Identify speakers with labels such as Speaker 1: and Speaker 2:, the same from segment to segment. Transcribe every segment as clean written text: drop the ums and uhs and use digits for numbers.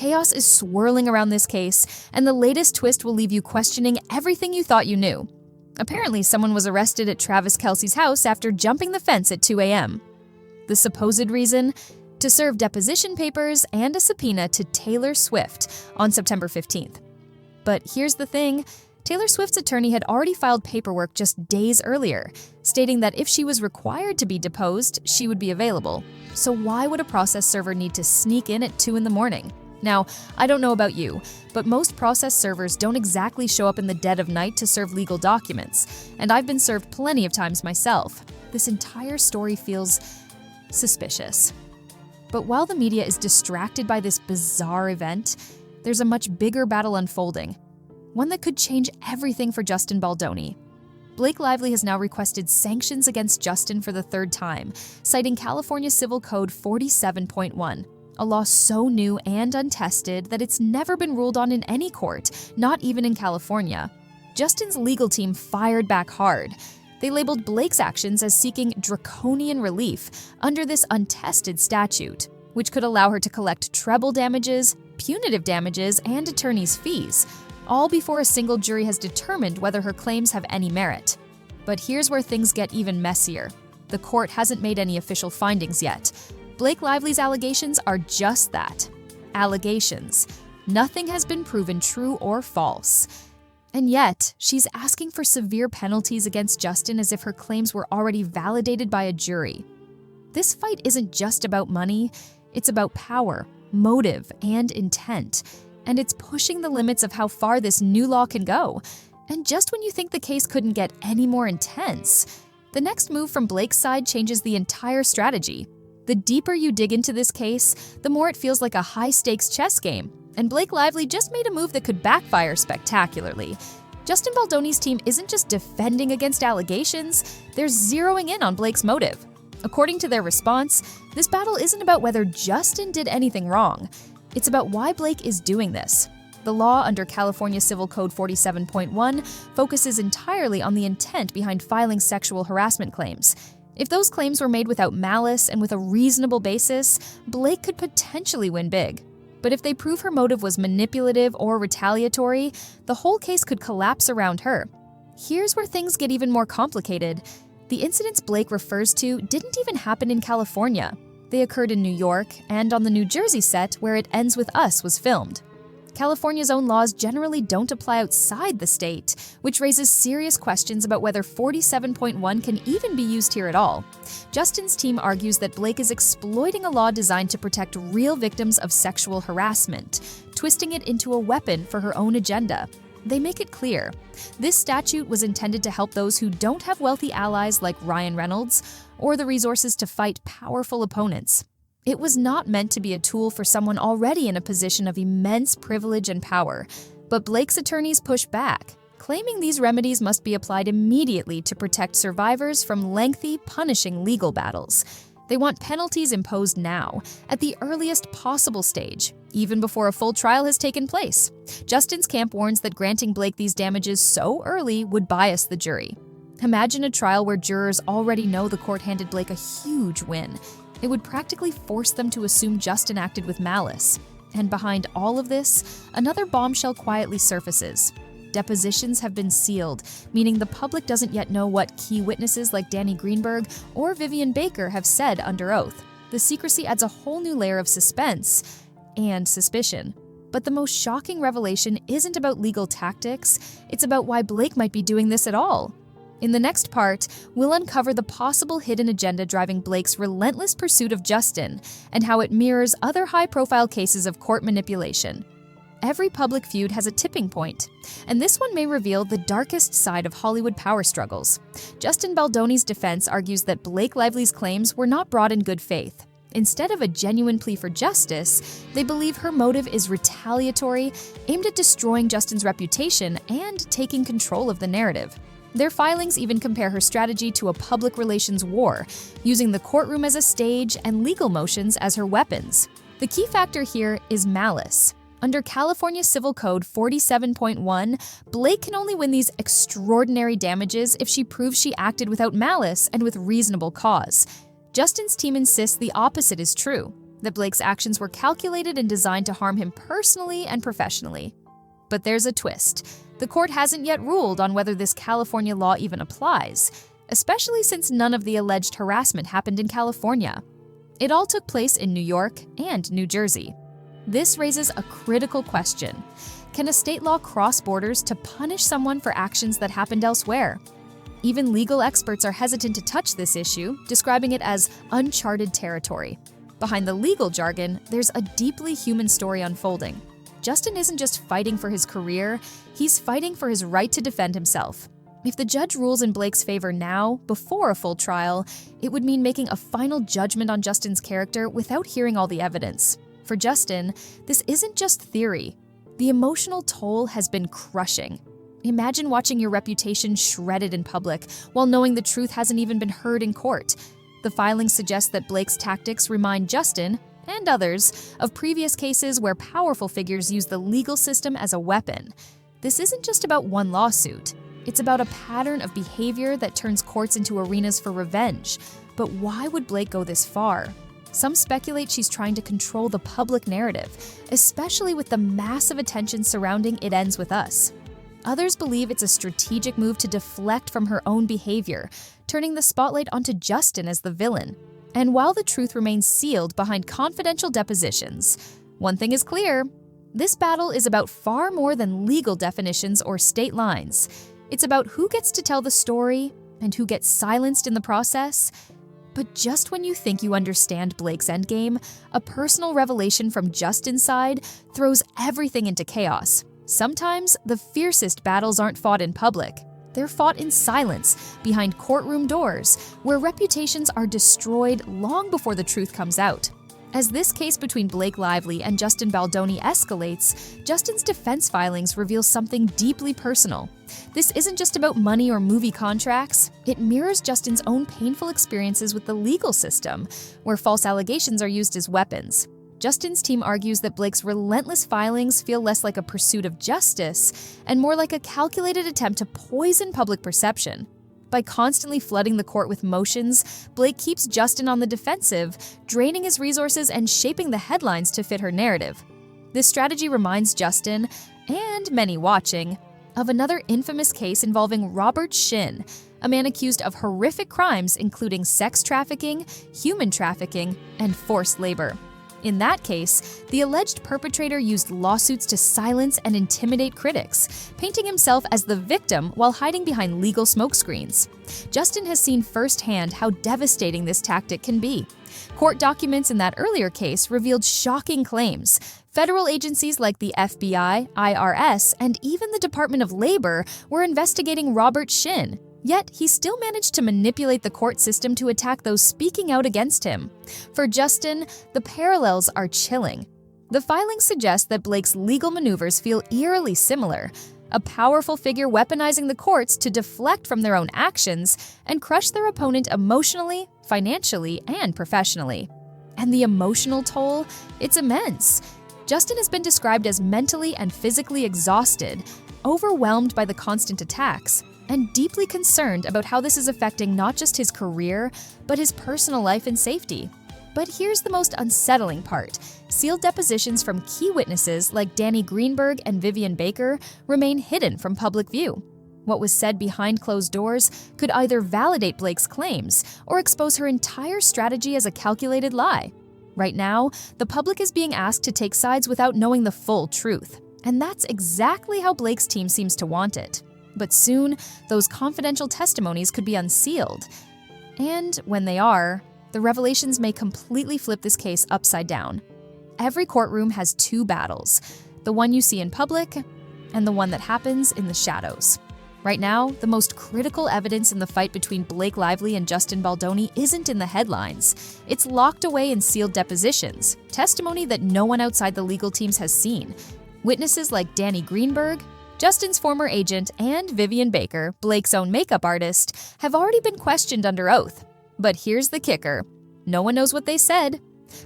Speaker 1: Chaos is swirling around this case, and the latest twist will leave you questioning everything you thought you knew. Apparently, someone was arrested at Travis Kelce's house after jumping the fence at 2 a.m. The supposed reason? To serve deposition papers and a subpoena to Taylor Swift on September 15th. But here's the thing. Taylor Swift's attorney had already filed paperwork just days earlier, stating that if she was required to be deposed, she would be available. So why would a process server need to sneak in at 2 in the morning? Now, I don't know about you, but most process servers don't exactly show up in the dead of night to serve legal documents, and I've been served plenty of times myself. This entire story feels suspicious. But while the media is distracted by this bizarre event, there's a much bigger battle unfolding. One that could change everything for Justin Baldoni. Blake Lively has now requested sanctions against Justin for the third time, citing California Civil Code 47.1, a law so new and untested that it's never been ruled on in any court, not even in California. Justin's legal team fired back hard. They labeled Blake's actions as seeking draconian relief under this untested statute, which could allow her to collect treble damages, punitive damages, and attorney's fees, all before a single jury has determined whether her claims have any merit. But here's where things get even messier. The court hasn't made any official findings yet. Blake Lively's allegations are just that, allegations. Nothing has been proven true or false. And yet, she's asking for severe penalties against Justin as if her claims were already validated by a jury. This fight isn't just about money, it's about power, motive, and intent. And it's pushing the limits of how far this new law can go. And just when you think the case couldn't get any more intense, the next move from Blake's side changes the entire strategy. The deeper you dig into this case, the more it feels like a high-stakes chess game. And Blake Lively just made a move that could backfire spectacularly. Justin Baldoni's team isn't just defending against allegations, they're zeroing in on Blake's motive. According to their response, this battle isn't about whether Justin did anything wrong. It's about why Blake is doing this. The law under California Civil Code 47.1 focuses entirely on the intent behind filing sexual harassment claims. If those claims were made without malice and with a reasonable basis, Blake could potentially win big. But if they prove her motive was manipulative or retaliatory, the whole case could collapse around her. Here's where things get even more complicated. The incidents Blake refers to didn't even happen in California. They occurred in New York and on the New Jersey set where It Ends With Us was filmed. California's own laws generally don't apply outside the state, which raises serious questions about whether 47.1 can even be used here at all. Justin's team argues that Blake is exploiting a law designed to protect real victims of sexual harassment, twisting it into a weapon for her own agenda. They make it clear. This statute was intended to help those who don't have wealthy allies like Ryan Reynolds or the resources to fight powerful opponents. It was not meant to be a tool for someone already in a position of immense privilege and power, but Blake's attorneys push back, claiming these remedies must be applied immediately to protect survivors from lengthy, punishing legal battles. They want penalties imposed now, at the earliest possible stage, even before a full trial has taken place. Justin's camp warns that granting Blake these damages so early would bias the jury. Imagine a trial where jurors already know the court handed Blake a huge win. It would practically force them to assume Justin acted with malice. And behind all of this, another bombshell quietly surfaces. Depositions have been sealed, meaning the public doesn't yet know what key witnesses like Danny Greenberg or Vivian Baker have said under oath. The secrecy adds a whole new layer of suspense and suspicion. But the most shocking revelation isn't about legal tactics, it's about why Blake might be doing this at all. In the next part, we'll uncover the possible hidden agenda driving Blake's relentless pursuit of Justin and how it mirrors other high-profile cases of court manipulation. Every public feud has a tipping point, and this one may reveal the darkest side of Hollywood power struggles. Justin Baldoni's defense argues that Blake Lively's claims were not brought in good faith. Instead of a genuine plea for justice, they believe her motive is retaliatory, aimed at destroying Justin's reputation and taking control of the narrative. Their filings even compare her strategy to a public relations war, using the courtroom as a stage and legal motions as her weapons. The key factor here is malice. Under California Civil Code 47.1, Blake can only win these extraordinary damages if she proves she acted without malice and with reasonable cause. Justin's team insists the opposite is true. that Blake's actions were calculated and designed to harm him personally and professionally. But there's a twist. The court hasn't yet ruled on whether this California law even applies, especially since none of the alleged harassment happened in California. It all took place in New York and New Jersey. This raises a critical question. Can a state law cross borders to punish someone for actions that happened elsewhere? Even legal experts are hesitant to touch this issue, describing it as uncharted territory. Behind the legal jargon, there's a deeply human story unfolding. Justin isn't just fighting for his career, he's fighting for his right to defend himself. If the judge rules in Blake's favor now, before a full trial, it would mean making a final judgment on Justin's character without hearing all the evidence. For Justin, this isn't just theory. The emotional toll has been crushing. Imagine watching your reputation shredded in public while knowing the truth hasn't even been heard in court. The filing suggests that Blake's tactics remind Justin, and others, of previous cases where powerful figures use the legal system as a weapon. This isn't just about one lawsuit. It's about a pattern of behavior that turns courts into arenas for revenge. But why would Blake go this far? Some speculate she's trying to control the public narrative, especially with the massive attention surrounding It Ends With Us. Others believe it's a strategic move to deflect from her own behavior, turning the spotlight onto Justin as the villain. And while the truth remains sealed behind confidential depositions, one thing is clear: this battle is about far more than legal definitions or state lines. It's about who gets to tell the story and who gets silenced in the process. But just when you think you understand Blake's endgame, a personal revelation from Justin's side throws everything into chaos. Sometimes the fiercest battles aren't fought in public. They're fought in silence, behind courtroom doors, where reputations are destroyed long before the truth comes out. As this case between Blake Lively and Justin Baldoni escalates, Justin's defense filings reveal something deeply personal. This isn't just about money or movie contracts. It mirrors Justin's own painful experiences with the legal system, where false allegations are used as weapons. Justin's team argues that Blake's relentless filings feel less like a pursuit of justice and more like a calculated attempt to poison public perception. By constantly flooding the court with motions, Blake keeps Justin on the defensive, draining his resources and shaping the headlines to fit her narrative. This strategy reminds Justin, and many watching, of another infamous case involving Robert Shin, a man accused of horrific crimes including sex trafficking, human trafficking, and forced labor. In that case, the alleged perpetrator used lawsuits to silence and intimidate critics, painting himself as the victim while hiding behind legal smokescreens. Justin has seen firsthand how devastating this tactic can be. Court documents in that earlier case revealed shocking claims. Federal agencies like the FBI, IRS, and even the Department of Labor were investigating Robert Shin. Yet, he still managed to manipulate the court system to attack those speaking out against him. For Justin, the parallels are chilling. The filings suggest that Blake's legal maneuvers feel eerily similar, a powerful figure weaponizing the courts to deflect from their own actions and crush their opponent emotionally, financially, and professionally. And the emotional toll? It's immense. Justin has been described as mentally and physically exhausted, overwhelmed by the constant attacks, and deeply concerned about how this is affecting not just his career, but his personal life and safety. But here's the most unsettling part. Sealed depositions from key witnesses like Danny Greenberg and Vivian Baker remain hidden from public view. What was said behind closed doors could either validate Blake's claims or expose her entire strategy as a calculated lie. Right now, the public is being asked to take sides without knowing the full truth. And that's exactly how Blake's team seems to want it. But soon, those confidential testimonies could be unsealed. And when they are, the revelations may completely flip this case upside down. Every courtroom has two battles, the one you see in public and the one that happens in the shadows. Right now, the most critical evidence in the fight between Blake Lively and Justin Baldoni isn't in the headlines. It's locked away in sealed depositions, testimony that no one outside the legal teams has seen. Witnesses like Danny Greenberg, Justin's former agent, and Vivian Baker, Blake's own makeup artist, have already been questioned under oath. But here's the kicker. No one knows what they said.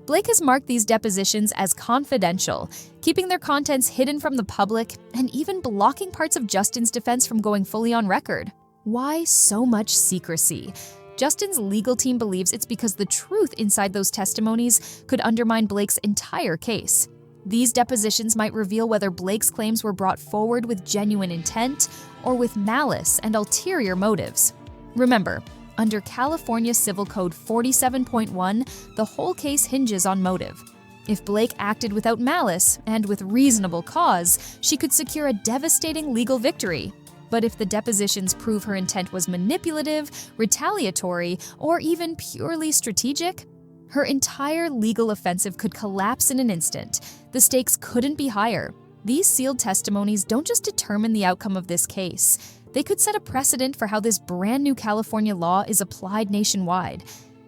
Speaker 1: Blake has marked these depositions as confidential, keeping their contents hidden from the public and even blocking parts of Justin's defense from going fully on record. Why so much secrecy? Justin's legal team believes it's because the truth inside those testimonies could undermine Blake's entire case. These depositions might reveal whether Blake's claims were brought forward with genuine intent or with malice and ulterior motives. Remember, under California Civil Code 47.1, the whole case hinges on motive. If Blake acted without malice and with reasonable cause, she could secure a devastating legal victory. But if the depositions prove her intent was manipulative, retaliatory, or even purely strategic, her entire legal offensive could collapse in an instant. The stakes couldn't be higher. These sealed testimonies don't just determine the outcome of this case. They could set a precedent for how this brand new California law is applied nationwide.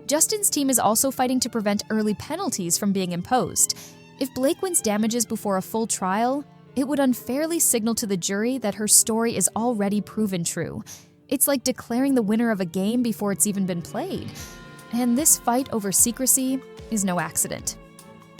Speaker 1: Justin's team is also fighting to prevent early penalties from being imposed. If Blake wins damages before a full trial, it would unfairly signal to the jury that her story is already proven true. It's like declaring the winner of a game before it's even been played. And this fight over secrecy is no accident.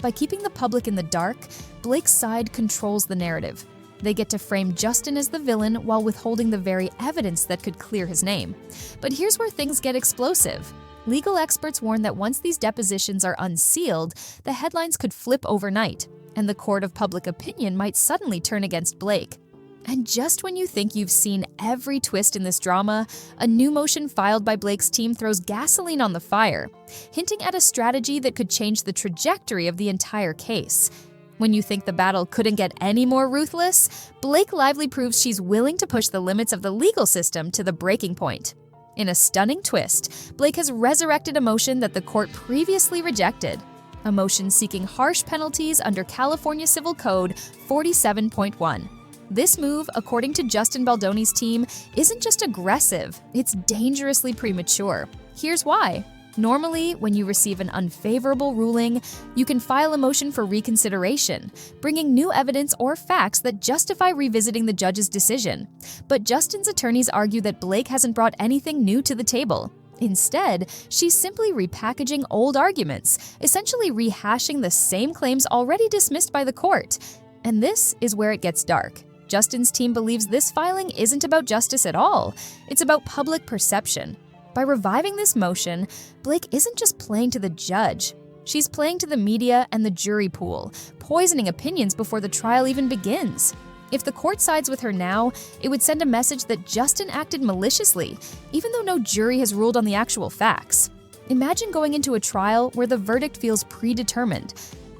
Speaker 1: By keeping the public in the dark, Blake's side controls the narrative. They get to frame Justin as the villain while withholding the very evidence that could clear his name. But here's where things get explosive. Legal experts warn that once these depositions are unsealed, the headlines could flip overnight, and the court of public opinion might suddenly turn against Blake. And just when you think you've seen every twist in this drama, a new motion filed by Blake's team throws gasoline on the fire, hinting at a strategy that could change the trajectory of the entire case. When you think the battle couldn't get any more ruthless, Blake Lively proves she's willing to push the limits of the legal system to the breaking point. In a stunning twist, Blake has resurrected a motion that the court previously rejected, a motion seeking harsh penalties under California Civil Code 47.1. This move, according to Justin Baldoni's team, isn't just aggressive, it's dangerously premature. Here's why. Normally, when you receive an unfavorable ruling, you can file a motion for reconsideration, bringing new evidence or facts that justify revisiting the judge's decision. But Justin's attorneys argue that Blake hasn't brought anything new to the table. Instead, she's simply repackaging old arguments, essentially rehashing the same claims already dismissed by the court. And this is where it gets dark. Justin's team believes this filing isn't about justice at all. It's about public perception. By reviving this motion, Blake isn't just playing to the judge. She's playing to the media and the jury pool, poisoning opinions before the trial even begins. If the court sides with her now, it would send a message that Justin acted maliciously, even though no jury has ruled on the actual facts. Imagine going into a trial where the verdict feels predetermined.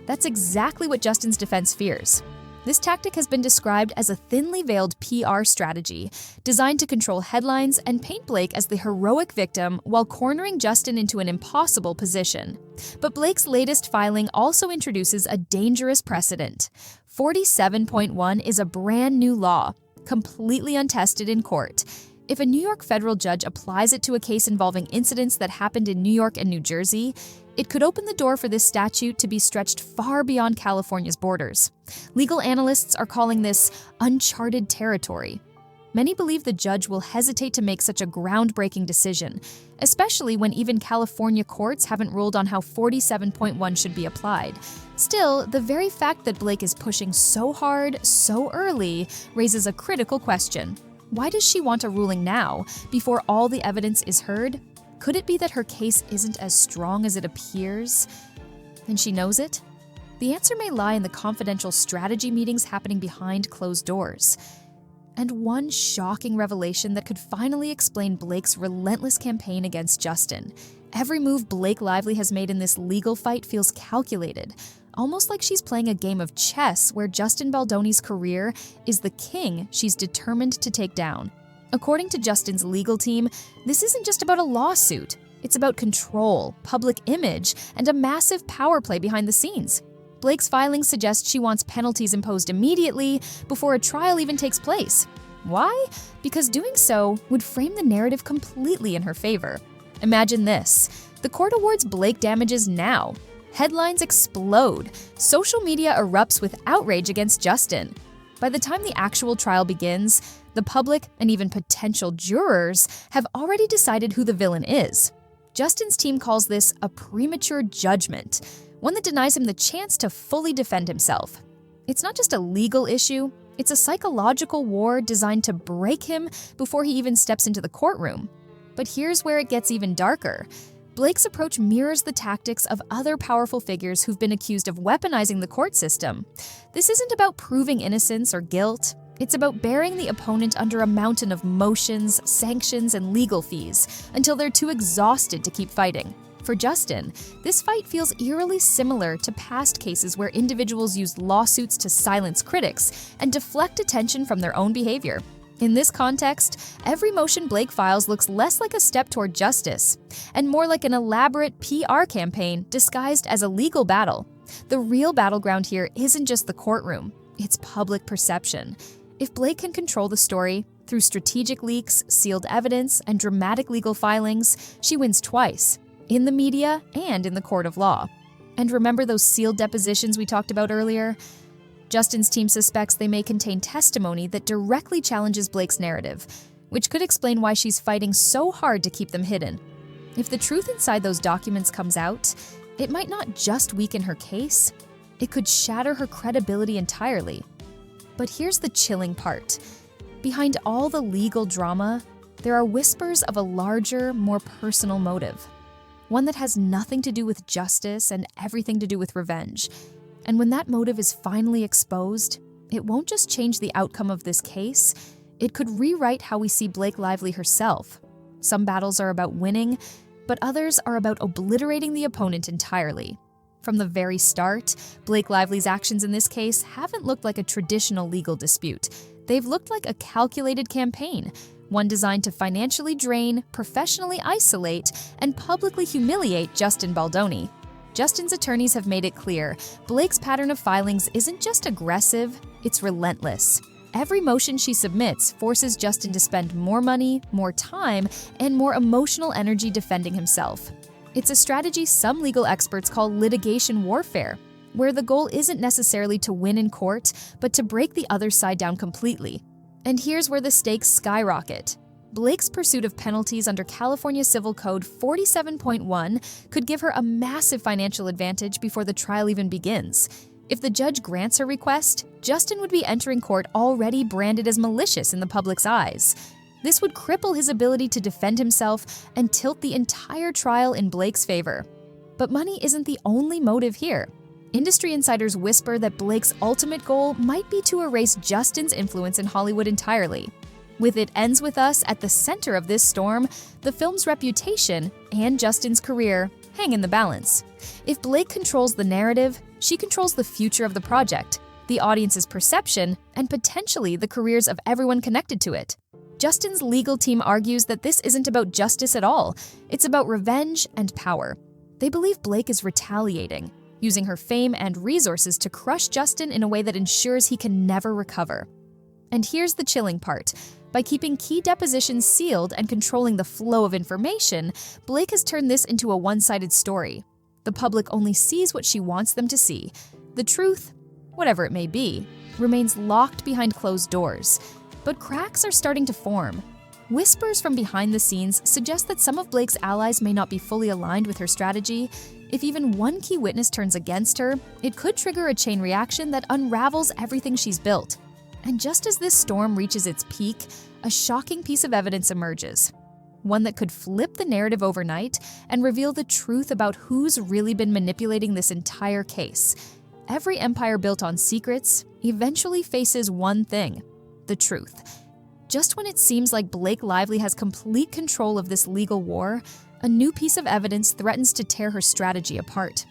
Speaker 1: That's exactly what Justin's defense fears. This tactic has been described as a thinly veiled PR strategy, designed to control headlines and paint Blake as the heroic victim while cornering Justin into an impossible position. But Blake's latest filing also introduces a dangerous precedent. 47.1 is a brand new law, completely untested in court. If a New York federal judge applies it to a case involving incidents that happened in New York and New Jersey, it could open the door for this statute to be stretched far beyond California's borders. Legal analysts are calling this uncharted territory. Many believe the judge will hesitate to make such a groundbreaking decision, especially when even California courts haven't ruled on how 47.1 should be applied. Still, the very fact that Blake is pushing so hard, so early, raises a critical question. Why does she want a ruling now, before all the evidence is heard? Could it be that her case isn't as strong as it appears, and she knows it? The answer may lie in the confidential strategy meetings happening behind closed doors. And one shocking revelation that could finally explain Blake's relentless campaign against Justin. Every move Blake Lively has made in this legal fight feels calculated, almost like she's playing a game of chess where Justin Baldoni's career is the king she's determined to take down. According to Justin's legal team, this isn't just about a lawsuit. It's about control, public image, and a massive power play behind the scenes. Blake's filing suggests she wants penalties imposed immediately before a trial even takes place. Why? Because doing so would frame the narrative completely in her favor. Imagine this. The court awards Blake damages now. Headlines explode. Social media erupts with outrage against Justin. By the time the actual trial begins, the public and even potential jurors have already decided who the villain is. Justin's team calls this a premature judgment, one that denies him the chance to fully defend himself. It's not just a legal issue, it's a psychological war designed to break him before he even steps into the courtroom. But here's where it gets even darker. Blake's approach mirrors the tactics of other powerful figures who've been accused of weaponizing the court system. This isn't about proving innocence or guilt. It's about burying the opponent under a mountain of motions, sanctions, and legal fees until they're too exhausted to keep fighting. For Justin, this fight feels eerily similar to past cases where individuals used lawsuits to silence critics and deflect attention from their own behavior. In this context, every motion Blake files looks less like a step toward justice and more like an elaborate PR campaign disguised as a legal battle. The real battleground here isn't just the courtroom, it's public perception. If Blake can control the story through strategic leaks, sealed evidence, and dramatic legal filings, she wins twice, in the media and in the court of law. And remember those sealed depositions we talked about earlier? Justin's team suspects they may contain testimony that directly challenges Blake's narrative, which could explain why she's fighting so hard to keep them hidden. If the truth inside those documents comes out, it might not just weaken her case, it could shatter her credibility entirely. But here's the chilling part. Behind all the legal drama, there are whispers of a larger, more personal motive. One that has nothing to do with justice and everything to do with revenge. And when that motive is finally exposed, it won't just change the outcome of this case, it could rewrite how we see Blake Lively herself. Some battles are about winning, but others are about obliterating the opponent entirely. From the very start, Blake Lively's actions in this case haven't looked like a traditional legal dispute. They've looked like a calculated campaign, one designed to financially drain, professionally isolate, and publicly humiliate Justin Baldoni. Justin's attorneys have made it clear, Blake's pattern of filings isn't just aggressive, it's relentless. Every motion she submits forces Justin to spend more money, more time, and more emotional energy defending himself. It's a strategy some legal experts call litigation warfare, where the goal isn't necessarily to win in court, but to break the other side down completely. And here's where the stakes skyrocket. Blake's pursuit of penalties under California Civil Code 47.1 could give her a massive financial advantage before the trial even begins. If the judge grants her request, Justin would be entering court already branded as malicious in the public's eyes. This would cripple his ability to defend himself and tilt the entire trial in Blake's favor. But money isn't the only motive here. Industry insiders whisper that Blake's ultimate goal might be to erase Justin's influence in Hollywood entirely. With It Ends With Us at the center of this storm, the film's reputation and Justin's career hang in the balance. If Blake controls the narrative, she controls the future of the project, the audience's perception, and potentially the careers of everyone connected to it. Justin's legal team argues that this isn't about justice at all. It's about revenge and power. They believe Blake is retaliating, using her fame and resources to crush Justin in a way that ensures he can never recover. And here's the chilling part. By keeping key depositions sealed and controlling the flow of information, Blake has turned this into a one-sided story. The public only sees what she wants them to see. The truth, whatever it may be, remains locked behind closed doors. But cracks are starting to form. Whispers from behind the scenes suggest that some of Blake's allies may not be fully aligned with her strategy. If even one key witness turns against her, it could trigger a chain reaction that unravels everything she's built. And just as this storm reaches its peak, a shocking piece of evidence emerges. One that could flip the narrative overnight and reveal the truth about who's really been manipulating this entire case. Every empire built on secrets eventually faces one thing: the truth. Just when it seems like Blake Lively has complete control of this legal war, a new piece of evidence threatens to tear her strategy apart.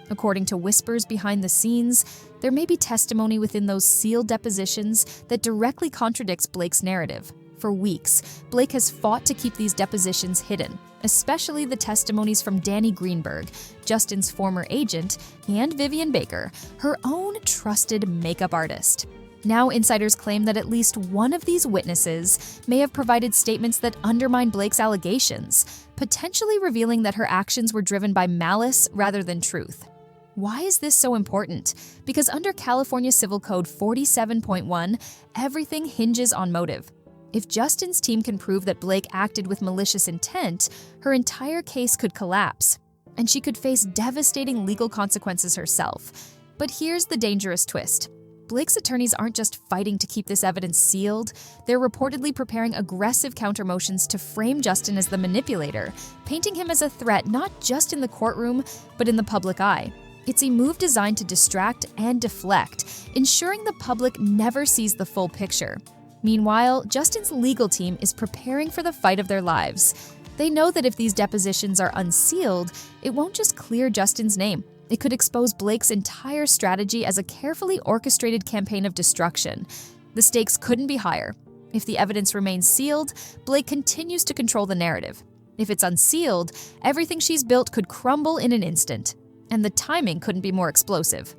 Speaker 1: According to whispers behind the scenes, there may be testimony within those sealed depositions that directly contradicts Blake's narrative. For weeks, Blake has fought to keep these depositions hidden, especially the testimonies from Danny Greenberg, Justin's former agent, and Vivian Baker, her own trusted makeup artist. Now insiders claim that at least one of these witnesses may have provided statements that undermine Blake's allegations, potentially revealing that her actions were driven by malice rather than truth. Why is this so important? Because under California Civil Code 47.1, everything hinges on motive. If Justin's team can prove that Blake acted with malicious intent, her entire case could collapse, and she could face devastating legal consequences herself. But here's the dangerous twist. Blake's attorneys aren't just fighting to keep this evidence sealed, they're reportedly preparing aggressive countermotions to frame Justin as the manipulator, painting him as a threat not just in the courtroom, but in the public eye. It's a move designed to distract and deflect, ensuring the public never sees the full picture. Meanwhile, Justin's legal team is preparing for the fight of their lives. They know that if these depositions are unsealed, it won't just clear Justin's name. It could expose Blake's entire strategy as a carefully orchestrated campaign of destruction. The stakes couldn't be higher. If the evidence remains sealed, Blake continues to control the narrative. If it's unsealed, everything she's built could crumble in an instant. And the timing couldn't be more explosive.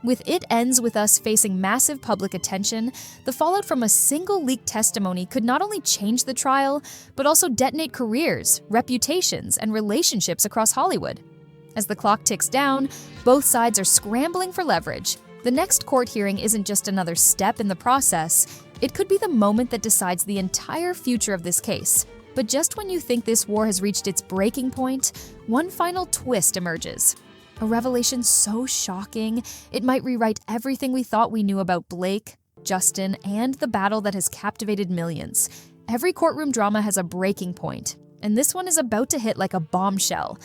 Speaker 1: With It Ends with us facing massive public attention, the fallout from a single leaked testimony could not only change the trial, but also detonate careers, reputations, and relationships across Hollywood. As the clock ticks down, both sides are scrambling for leverage. The next court hearing isn't just another step in the process, it could be the moment that decides the entire future of this case. But just when you think this war has reached its breaking point, one final twist emerges. A revelation so shocking, it might rewrite everything we thought we knew about Blake, Justin, and the battle that has captivated millions. Every courtroom drama has a breaking point, and this one is about to hit like a bombshell.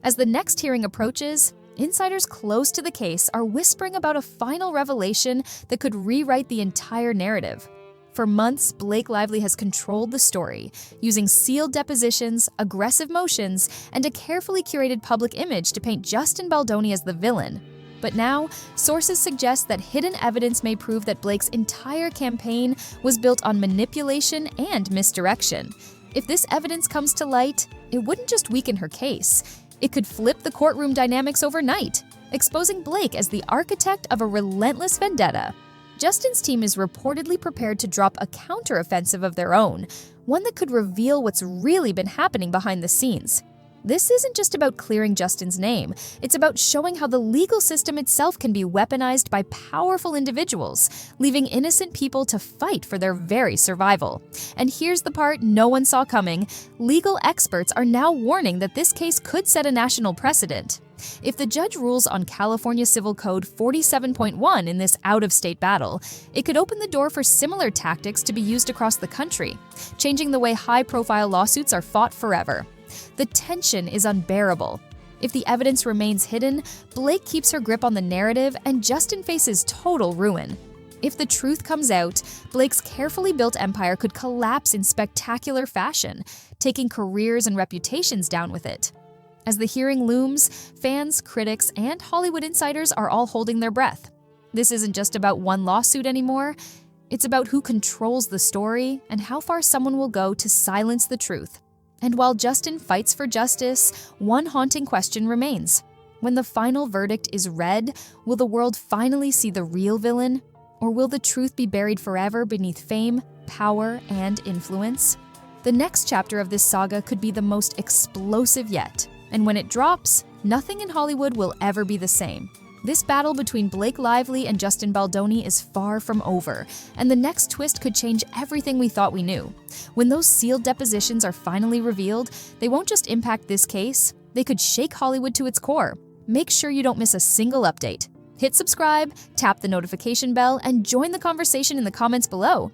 Speaker 1: As the next hearing approaches, insiders close to the case are whispering about a final revelation that could rewrite the entire narrative. For months, Blake Lively has controlled the story, using sealed depositions, aggressive motions, and a carefully curated public image to paint Justin Baldoni as the villain. But now, sources suggest that hidden evidence may prove that Blake's entire campaign was built on manipulation and misdirection. If this evidence comes to light, it wouldn't just weaken her case. It could flip the courtroom dynamics overnight, exposing Blake as the architect of a relentless vendetta. Justin's team is reportedly prepared to drop a counteroffensive of their own, one that could reveal what's really been happening behind the scenes. This isn't just about clearing Justin's name, it's about showing how the legal system itself can be weaponized by powerful individuals, leaving innocent people to fight for their very survival. And here's the part no one saw coming. Legal experts are now warning that this case could set a national precedent. If the judge rules on California Civil Code 47.1 in this out-of-state battle, it could open the door for similar tactics to be used across the country, changing the way high-profile lawsuits are fought forever. The tension is unbearable. If the evidence remains hidden, Blake keeps her grip on the narrative and Justin faces total ruin. If the truth comes out, Blake's carefully built empire could collapse in spectacular fashion, taking careers and reputations down with it. As the hearing looms, fans, critics, and Hollywood insiders are all holding their breath. This isn't just about one lawsuit anymore. It's about who controls the story and how far someone will go to silence the truth. And while Justin fights for justice, one haunting question remains. When the final verdict is read, will the world finally see the real villain? Or will the truth be buried forever beneath fame, power, and influence? The next chapter of this saga could be the most explosive yet. And when it drops, nothing in Hollywood will ever be the same. This battle between Blake Lively and Justin Baldoni is far from over, and the next twist could change everything we thought we knew. When those sealed depositions are finally revealed, they won't just impact this case, they could shake Hollywood to its core. Make sure you don't miss a single update. Hit subscribe, tap the notification bell, and join the conversation in the comments below.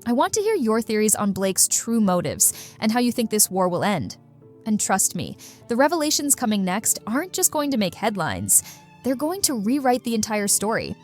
Speaker 1: I want to hear your theories on Blake's true motives and how you think this war will end. And trust me, the revelations coming next aren't just going to make headlines. They're going to rewrite the entire story.